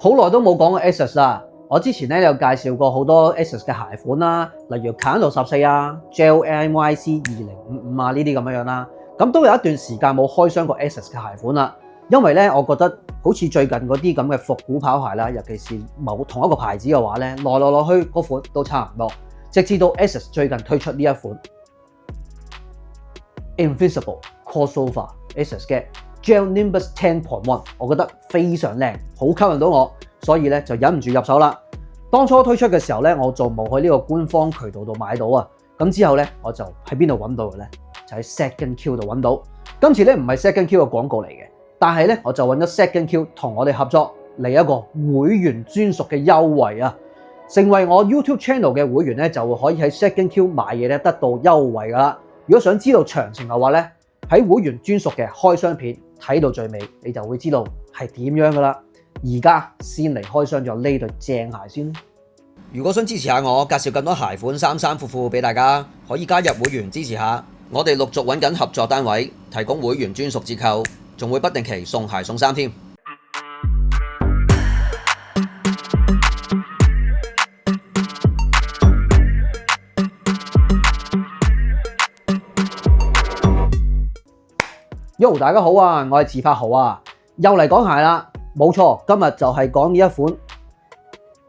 好耐都冇講過 Asics 啦。我之前咧有介紹過好多 Asics 嘅鞋款啦，例如 Kayano 14啊、Gel NYC 2055啊呢啲咁樣啦。咁都有一段時間冇開箱過 Asics 嘅鞋款啦，因為咧我覺得好似最近嗰啲咁嘅復古跑鞋啦，尤其是同一個牌子嘅話咧，來去嗰款都差唔多。直至到 Asics 最近推出呢一款 Invincible Crossover Asics 嘅 Gel Nimbus 10.1， 我覺得非常靚，好吸引到我，所以咧就忍唔住入手啦。當初推出嘅時候咧，我就冇喺呢個官方渠道度買到啊。咁之後咧，我就喺邊度揾到嘅咧？就喺 Second Q 度揾到。今次咧唔係 Second Q 嘅廣告嚟嘅，但係咧我就揾咗 Second Q 同我哋合作嚟一個會員專屬嘅優惠啊！成為我 YouTube Channel 嘅會員咧，就會可以喺 Second Q 買嘢咧得到優惠噶啦。如果想知道詳情嘅話咧，喺會員專屬嘅開箱片睇到最尾，你就會知道係點樣噶啦。而家先嚟開箱咗呢對正鞋先。如果想支持下我，介紹更多鞋款衫褲俾大家，可以加入會員支持下。我哋陸續揾緊合作單位，提供會員專屬折扣，仲會不定期送鞋送衫添。Yo， 大家好啊，我係自拍豪啊，又嚟講鞋啦。冇錯，今日就係講呢一款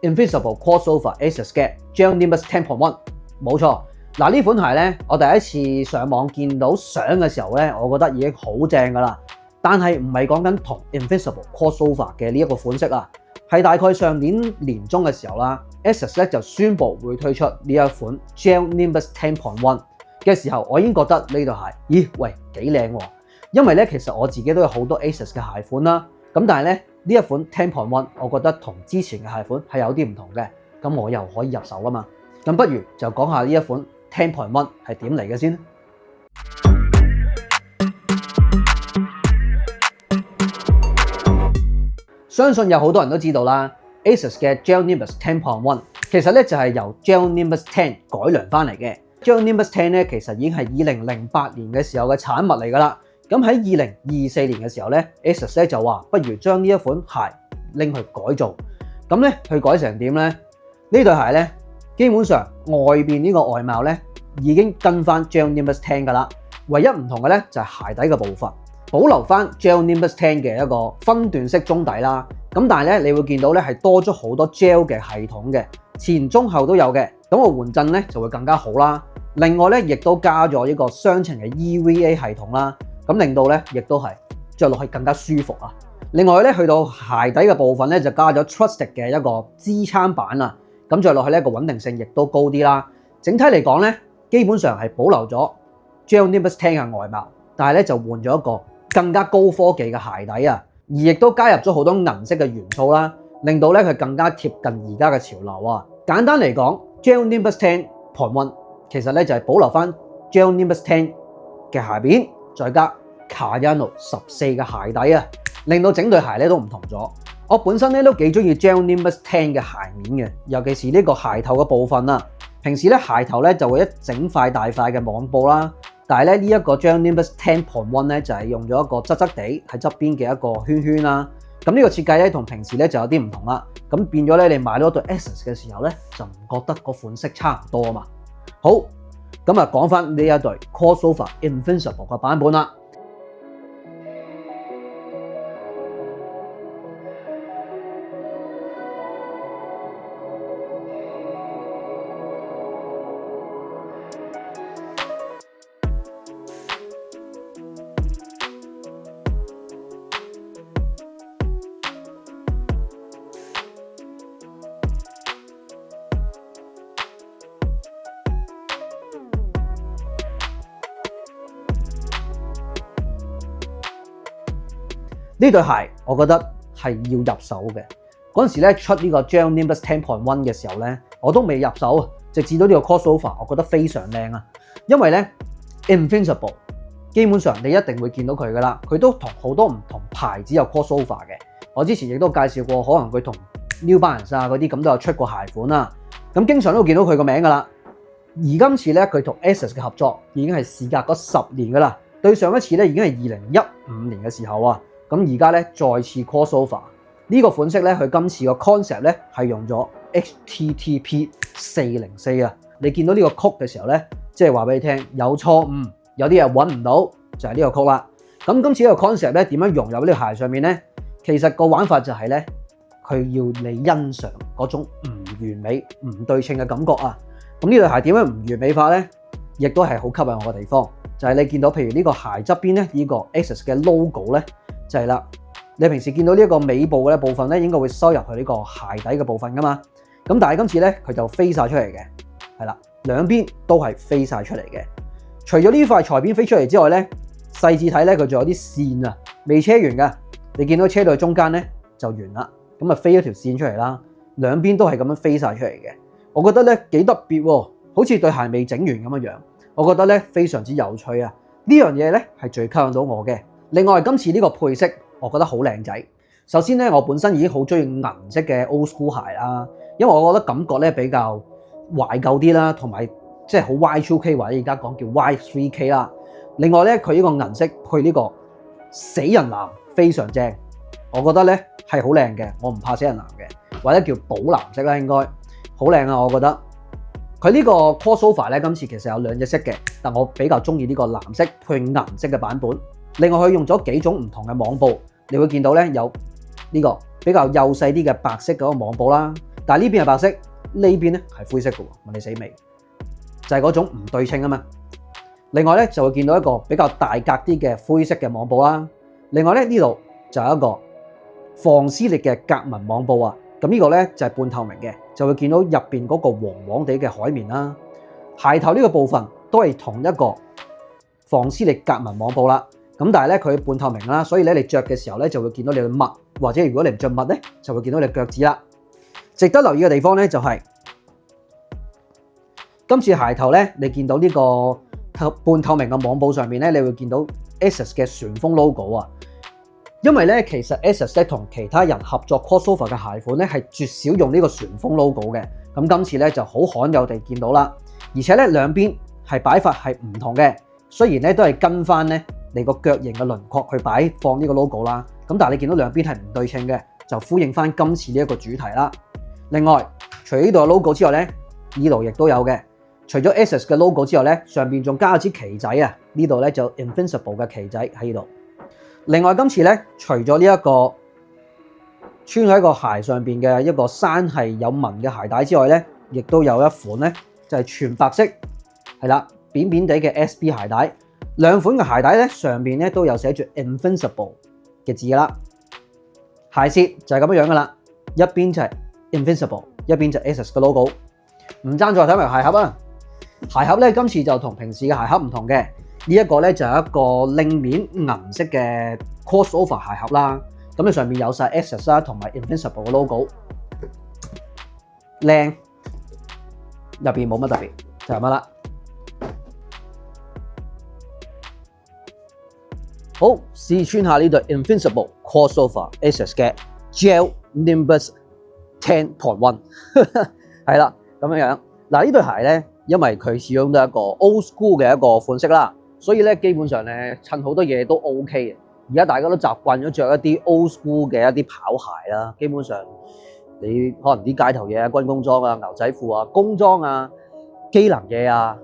Invincible Crossover Asics 嘅 Gel Nimbus 10.1。冇錯，嗱呢款鞋咧，我第一次上網見到相嘅時候咧，我覺得已經好正噶啦。但係唔係講緊同 Invincible Crossover 嘅呢一個款式啊，係大概上年年中嘅時候啦 ，Asics 咧就宣布會推出呢一款 Gel Nimbus 10.1嘅時候，我已經覺得呢對鞋，咦喂幾靚喎！因為咧其實我自己都有好多 Asics 嘅鞋款啦，咁但係咧呢一款 10.1， 我覺得同之前嘅鞋款係有啲唔同嘅，咁我又可以入手啦嘛。咁不如就講下呢一款 10.1 係點嚟嘅先。相信有好多人都知道啦 ，Asics 嘅 Gel Nimbus 10.1 其實咧就係由 Gel Nimbus 10改良翻嚟嘅。Gel Nimbus 10咧其實已經係2008年嘅時候嘅產物嚟噶啦。咁喺2024年嘅時候咧 ，Asics 咧就話不如將呢一款鞋拎去改造。咁咧佢改成點咧？呢對鞋咧基本上外邊呢個外貌咧已經跟翻 Gel Nimbus 10噶啦，唯一唔同嘅咧就係鞋底嘅部分，保留翻 Gel Nimbus 10嘅一個分段式中底啦。咁但係咧你會見到咧係多咗好多 Gel 嘅系統嘅，前中後都有嘅，咁個緩震咧就會更加好啦。另外咧亦都加咗一個雙層嘅 EVA 系統啦。咁令到咧，亦都係着落去更加舒服啊！另外咧，去到鞋底嘅部分咧，就加咗 Trusted 嘅一個支撐板啊，咁着落去咧個穩定性亦都高啲啦。整體嚟講咧，基本上係保留咗 Gel Nimbus 10嘅外貌，但係咧就換咗一個更加高科技嘅鞋底啊，而亦都加入咗好多銀色嘅元素啦，令到咧佢更加貼近而家嘅潮流啊！簡單嚟講 ，Gel Nimbus 10.1其實咧就係保留翻 Gel Nimbus 10嘅鞋面。再加 Kayano 14嘅鞋底啊，令到整對鞋咧都唔同咗。我本身咧都幾中意 Gel Nimbus 10嘅鞋面嘅，尤其是呢個鞋頭嘅部分啊。平時咧鞋頭咧就會一整塊大塊嘅網布啦，但係咧呢一個 Gel Nimbus 10.1咧就係用咗一個側側地喺側邊嘅一個圈圈啦。咁呢個設計咧同平時咧就有啲唔同啦。咁變咗咧你買到對 Asics 嘅時候咧就唔覺得個款式差唔多啊嘛。好。咁啊，講翻呢一對 Crossover Invincible 嘅版本啦。呢對鞋我覺得係要入手嘅。嗰陣時咧出呢個 Gel Nimbus 10.1嘅時候咧，我都未入手，直至到呢個 Crossover，我覺得非常靚啊。因為咧 Invincible 基本上你一定會見到佢噶啦，佢都同好多唔同牌子有 Crossover 嘅。我之前亦都介紹過，可能佢同 New Balance 啊嗰啲咁都有出過鞋款啦。咁經常都會見到佢個名噶啦。而今次咧佢同 Asics 嘅合作已經係事隔咗10年噶啦，對上一次咧已經係2015年嘅時候啊。咁而家咧再次 crossover，呢個款式咧，佢今次個 concept 咧係用咗 HTTP 404啊。你見到呢個曲嘅時候咧，即係話俾你聽有錯誤，有啲嘢揾唔到，就係呢個曲啦。咁今次呢個 concept 咧點樣融入呢個鞋上面咧？其實個玩法就係咧，佢要你欣賞嗰種唔完美、唔對稱嘅感覺啊。咁呢對鞋點樣唔完美法咧？亦都係好吸引我嘅地方，就係你見到譬如呢個鞋側邊咧，呢個 ASICS 嘅 logo 咧，就係啦。你平時見到呢一個尾部嘅部分咧，應該會收入去呢個鞋底嘅部分噶嘛。咁但係今次咧，佢就飛晒出嚟嘅，係啦，兩邊都係飛晒出嚟嘅。除咗呢塊裁邊飛出嚟之外咧，細緻睇咧，佢仲有啲線啊，未車完噶。你見到車到中間咧就完啦，咁啊飛咗條線出嚟啦，兩邊都係咁樣飛晒出嚟嘅。我覺得咧幾特別喎，好似對鞋未整完咁樣樣。我覺得咧非常之有趣啊！呢樣嘢咧係最吸引到我嘅。另外今次呢個配飾，我覺得好靚仔。首先咧，我本身已經好中意銀色嘅 old school 鞋啦，因為我覺得感覺咧比較懷舊啲啦，同埋即係好 Y2K 或者而家講叫 Y3K 啦。另外咧，佢呢個銀色配呢個死人藍非常正，我覺得咧係好靚嘅。我唔怕死人藍嘅，或者叫寶藍色啦，應該好靚啊！我覺得佢呢個 crossover 咧，今次其實有兩隻色嘅，但我比較中意呢個藍色配銀色嘅版本。另外佢用咗幾種唔同嘅網布，你會見到咧有呢個比較幼細啲嘅白色嗰個網布啦，但係呢邊係白色，呢邊咧係灰色嘅喎，問你死未？就係嗰種唔對稱啊嘛。另外咧就會見到一個比較大格啲嘅灰色嘅網布啦。另外咧呢度就有一個防撕裂嘅格紋網布啊。咁呢個咧就係半透明嘅，就會見到入邊嗰個黃黃地嘅海綿啦。鞋頭呢個部分都係同一個防撕裂格紋網布啦。咁但係咧佢半透明啦，所以咧你着嘅時候咧就會見到你嘅襪，或者如果你唔着襪咧就會見到你腳趾啦。值得留意嘅地方咧就係今次鞋頭咧，你見到呢個半透明嘅網布上面咧，你會見到 ASICS 嘅旋風 logo 啊。因為咧其實 ASICS 咧同其他人合作 crossover 嘅鞋款咧係絕少用呢個旋風 logo 嘅。咁今次咧就好罕有地見到啦，而且咧兩邊係擺法係唔同嘅，雖然咧都係跟翻咧你個腳型嘅輪廓去擺放呢個 logo 啦，咁但係你見到兩邊係唔對稱嘅，就呼應翻今次呢一個主題啦。另外，除咗呢度嘅 logo 之外咧，呢度亦都有嘅。除咗 ASICS 嘅 logo 之外咧，上邊仲加咗支旗仔啊！呢度咧就 Invincible 嘅旗仔喺呢度。另外今次咧，除咗呢一個穿喺個鞋上邊嘅一個山係有紋嘅鞋帶之外咧，亦都有一款咧就係全白色，係啦，扁扁地嘅 SB 鞋帶。兩款嘅鞋帶咧上邊咧都有寫住 Invincible 嘅字啦。鞋舌就係咁樣噶啦，一邊就係 Invincible， 一邊就 ASICS 嘅 logo。唔爭再睇埋鞋盒啊！鞋盒咧今次就同平時嘅鞋盒唔同嘅，呢一個咧就係一個令面銀色嘅 crossover 鞋盒啦。咁你上面有晒 ASICS 啦同埋 Invincible 嘅 logo， 靚，入邊冇乜特別，就係乜啦。好，試穿下呢對 Invincible crossover ASICS 嘅 Gel Nimbus 10.1， 係啦，咁樣樣。嗱呢對鞋咧，因為佢始終都係一個 old school 嘅一個款式啦，所以咧基本上咧襯好多嘢都 OK 嘅。而家大家都習慣咗着一啲 old school 嘅一啲跑鞋啦，基本上你可能啲街頭嘢啊、軍工裝啊、牛仔褲啊、工裝啊、機能嘢啊，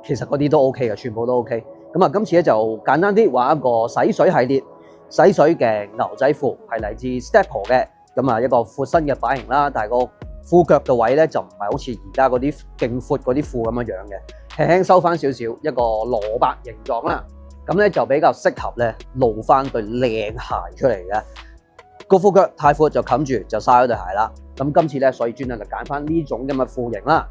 其實嗰啲都 OK 嘅，全部都 OK。咁啊，今次咧就簡單啲玩一個洗水系列，洗水嘅牛仔褲係嚟自 Staple 嘅，咁啊一個闊身嘅版型啦，但係個褲腳嘅位咧就唔係好似而家嗰啲勁闊嗰啲褲咁樣樣嘅，輕輕收翻少少，一個蘿蔔形狀啦，咁咧就比較適合咧露翻對靚鞋出嚟嘅。個褲腳太闊就冚住就嘥咗對鞋啦。咁今次咧所以專登就揀翻呢種咁嘅褲型啦。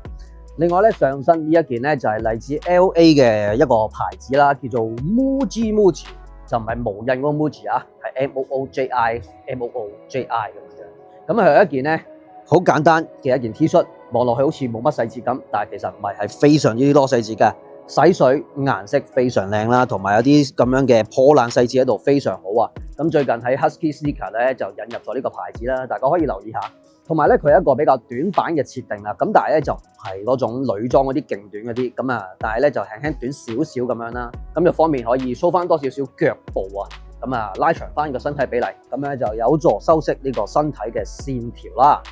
另外咧上身呢一件咧就係嚟自 LA 嘅一個牌子啦，叫做 Muji， 就唔係無印嗰個 Muji 啊，係 MOOJI 咁樣。咁係一件咧好簡單嘅一件 T 恤，望落去好似冇乜細節咁，但係其實唔係，係非常之多細節嘅。洗水顏色非常靚啦，同埋有啲咁樣嘅破爛細節喺度，非常好啊。咁最近喺 Husky Sneaker 咧就引入咗呢個牌子啦，大家可以留意下。同埋咧佢係一個比較短版嘅設定啦，咁但係咧就唔係嗰種女裝嗰啲勁短嗰啲，咁啊，但係咧就輕輕短少少咁樣啦，咁就方便可以 show 翻多少少腳部啊，咁咁啊拉長翻個身體比例，咁咧就有助修飾呢個身體嘅線條啦。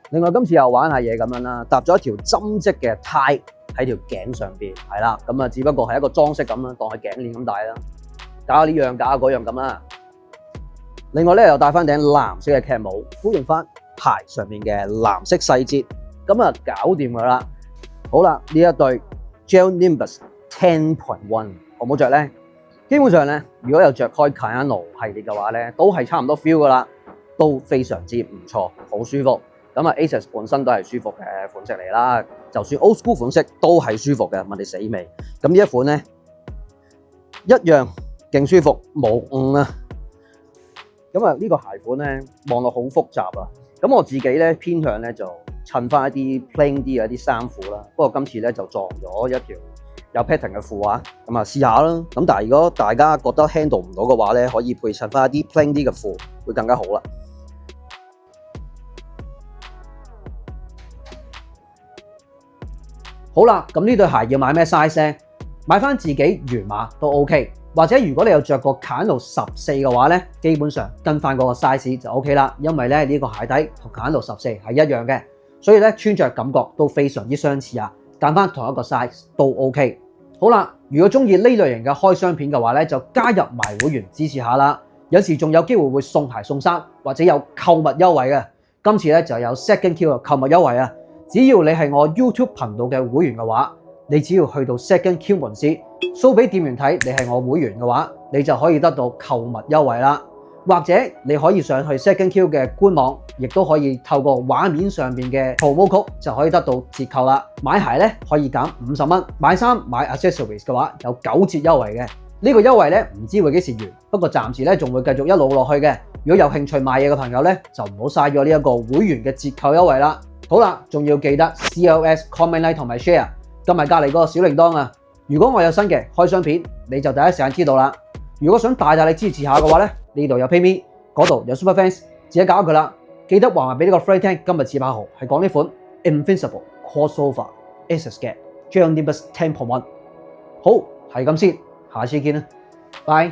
另外今次又玩下嘢咁樣啦，搭咗一條針織嘅呔喺條頸上邊，係啦，咁啊只不過係一個裝飾咁啦，當係頸鏈咁戴啦，搞下呢樣搞下嗰樣咁啦。另外咧又戴翻頂藍色嘅 cap 帽，呼應翻鞋上面嘅藍色細節，咁啊搞掂佢啦。好啦，呢一對 Gel Nimbus 10.1好唔好着咧？基本上咧，如果有着開 Kayano 系列嘅話咧，都係差唔多 feel 噶啦，都非常之唔錯，好舒服。咁啊 Asics 本身都係舒服嘅款式嚟啦，就算 Old School 款式都係舒服嘅，問你死未？咁呢一款咧一樣勁舒服，冇誤啊！咁啊呢個鞋款咧望落好複雜啊，咁我自己咧偏向咧就襯翻一啲 plain 啲嘅一啲衫褲啦。不過今次咧就撞咗一條有 pattern 嘅褲啊，咁啊試下啦。咁但係如果大家覺得 handle 唔到嘅話咧，可以配襯翻一啲 plain 啲嘅褲，會更加好啦。好啦，咁呢對鞋要買咩 size 咧？買翻自己原碼都 OK， 或者如果你有着過 Kayano 14嘅話咧，基本上跟翻嗰個 size 就 OK 啦。因為咧呢個鞋底同 Kayano 14係一樣嘅，所以咧穿着感覺都非常之相似啊。揀翻同一個 size 都 OK。好啦，如果中意呢類型嘅開箱片嘅話咧，就加入埋會員支持下啦。有時仲有機會會送鞋送衫，或者有購物優惠嘅。今次咧就有 Second Q 嘅購物優惠啊！只要你係我 YouTube 頻道嘅會員嘅話，你只要去到 Second Q 門市 show 俾店員睇你係我會員嘅話，你就可以得到購物優惠啦。或者你可以上去 Second Q 嘅官網，亦都可以透過畫面上面嘅 promo code 就可以得到折扣啦。買鞋咧可以減50蚊，買衫買 accessories 嘅話有9折優惠嘅。呢個優惠咧唔知會幾時完，不過暫時咧仲會繼續一路落去嘅。如果有興趣買嘢嘅朋友咧，就唔好嘥咗呢一個會員嘅折扣優惠啦。好啦，仲要記得 CLS comment like 同埋 share， 撳埋隔離嗰個小鈴鐺啊！如果我有新嘅開箱片，你就第一時間知道啦。如果想大力支持下嘅話咧，呢度有 PayMe， 嗰度有 Super Fans， 自己搞佢啦。記得話埋俾呢個 friend 聽，今日似8號係講呢款 Invincible Crossover Asics 嘅 Gel Nimbus 10.1。好，係咁先，下次見啦，拜。